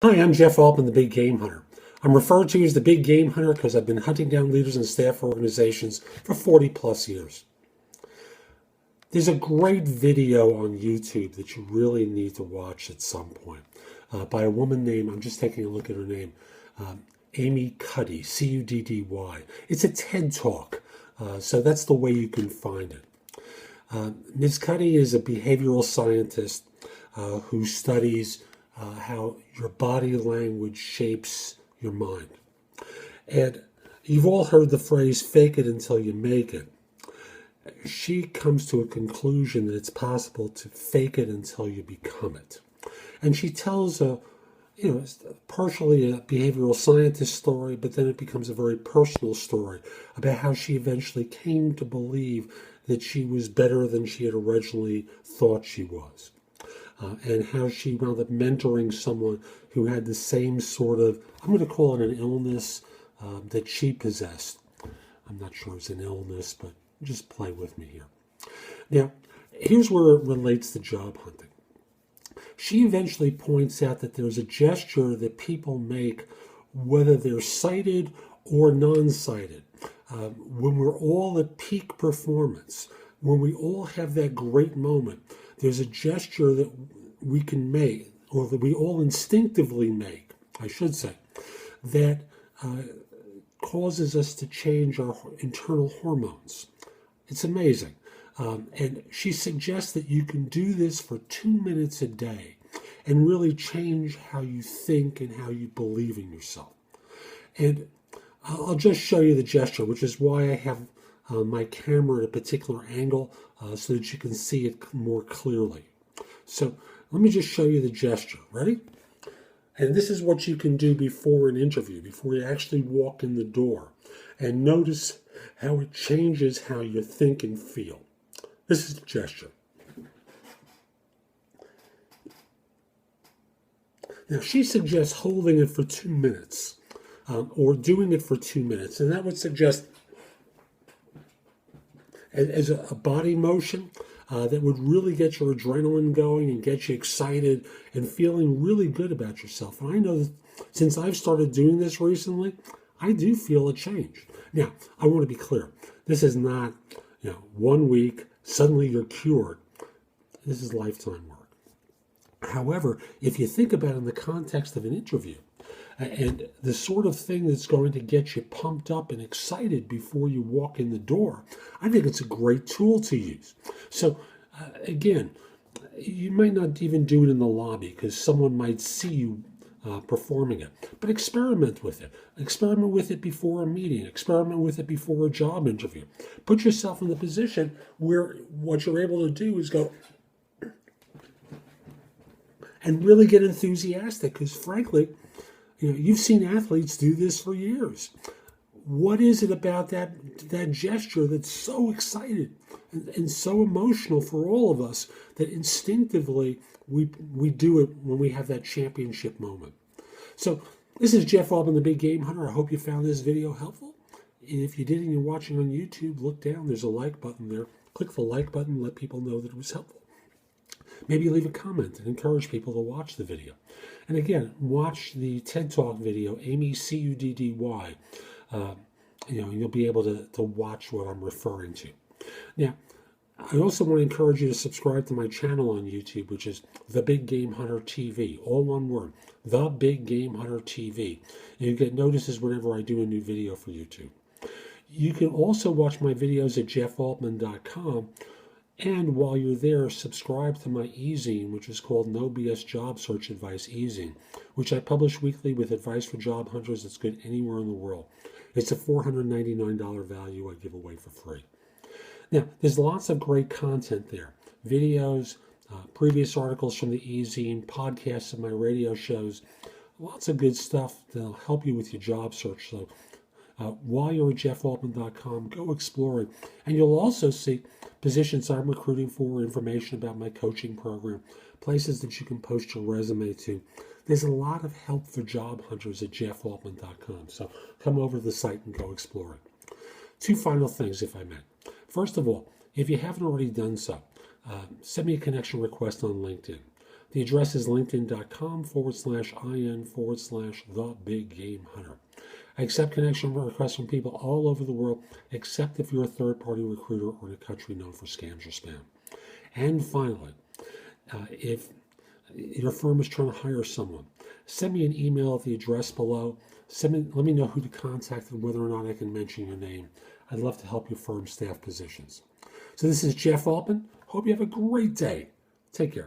Hi, I'm Jeff Altman, the Big Game Hunter. I'm referred to as the Big Game Hunter because I've been hunting down leaders and staff organizations for 40 plus years. There's a great video on YouTube that you really need to watch at some point by a woman named, I'm just taking a look at her name, Amy Cuddy, Cuddy. It's a TED Talk, so that's the way you can find it. Ms. Cuddy is a behavioral scientist who studies how your body language shapes your mind. And you've all heard the phrase, fake it until you make it. She comes to a conclusion that it's possible to fake it until you become it. And she tells partially a behavioral scientist story, but then it becomes a very personal story about how she eventually came to believe that she was better than she had originally thought she was. And how she wound up mentoring someone who had the same sort of, I'm going to call it an illness that she possessed. I'm not sure it's an illness, but just play with me here. Now, here's where it relates to job hunting. She eventually points out that there's a gesture that people make, whether they're sighted or non-sighted. When we're all at peak performance, when we all have that great moment, there's a gesture that we can make, or that we all instinctively make, I should say, that causes us to change our internal hormones. It's amazing. And she suggests that you can do this for 2 minutes a day and really change how you think and how you believe in yourself. And I'll just show you the gesture, which is why I have my camera at a particular angle so that you can see it more clearly. So let me just show you the gesture. Ready? And this is what you can do before an interview, before you actually walk in the door. And notice how it changes how you think and feel. This is the gesture. Now, she suggests holding it for 2 minutes, or doing it for 2 minutes. And that would suggest as a body motion that would really get your adrenaline going and get you excited and feeling really good about yourself. And I know that since I've started doing this recently, I do feel a change. Now, I want to be clear. This is not, 1 week, suddenly you're cured. This is lifetime work. However, if you think about it in the context of an interview, and the sort of thing that's going to get you pumped up and excited before you walk in the door, I think it's a great tool to use. So, again, you might not even do it in the lobby because someone might see you performing it. But experiment with it. Experiment with it before a meeting. Experiment with it before a job interview. Put yourself in the position where what you're able to do is go and really get enthusiastic because, frankly, you've seen athletes do this for years. What is it about that gesture that's so excited and so emotional for all of us that instinctively we do it when we have that championship moment? So this is Jeff Altman, the Big Game Hunter. I hope you found this video helpful. And if you did and you're watching on YouTube, look down. There's a like button there. Click the like button. Let people know that it was helpful. Maybe leave a comment and encourage people to watch the video. And again, watch the TED Talk video, Amy Cuddy. You'll be able to watch what I'm referring to. Now, I also want to encourage you to subscribe to my channel on YouTube, which is The Big Game Hunter TV, all one word, The Big Game Hunter TV. And you get notices whenever I do a new video for YouTube. You can also watch my videos at jeffaltman.com. And while you're there, subscribe to my e-zine, which is called No BS Job Search Advice e-zine, which I publish weekly with advice for job hunters that's good anywhere in the world. It's a $499 value I give away for free. Now, there's lots of great content there. Videos, previous articles from the e-zine, podcasts of my radio shows, lots of good stuff that'll help you with your job search. So while you're at jeffaltman.com, go explore it. And you'll also see positions I'm recruiting for, information about my coaching program, places that you can post your resume to. There's a lot of help for job hunters at jeffaltman.com. So come over to the site and go explore it. 2 final things, if I may. First of all, if you haven't already done so, send me a connection request on LinkedIn. The address is linkedin.com/IN/the-big-game-hunter. I accept connection requests from people all over the world, except if you're a third-party recruiter or in a country known for scams or spam. And finally, if your firm is trying to hire someone, send me an email at the address below. Let me know who to contact and whether or not I can mention your name. I'd love to help your firm staff positions. So this is Jeff Altman. Hope you have a great day. Take care.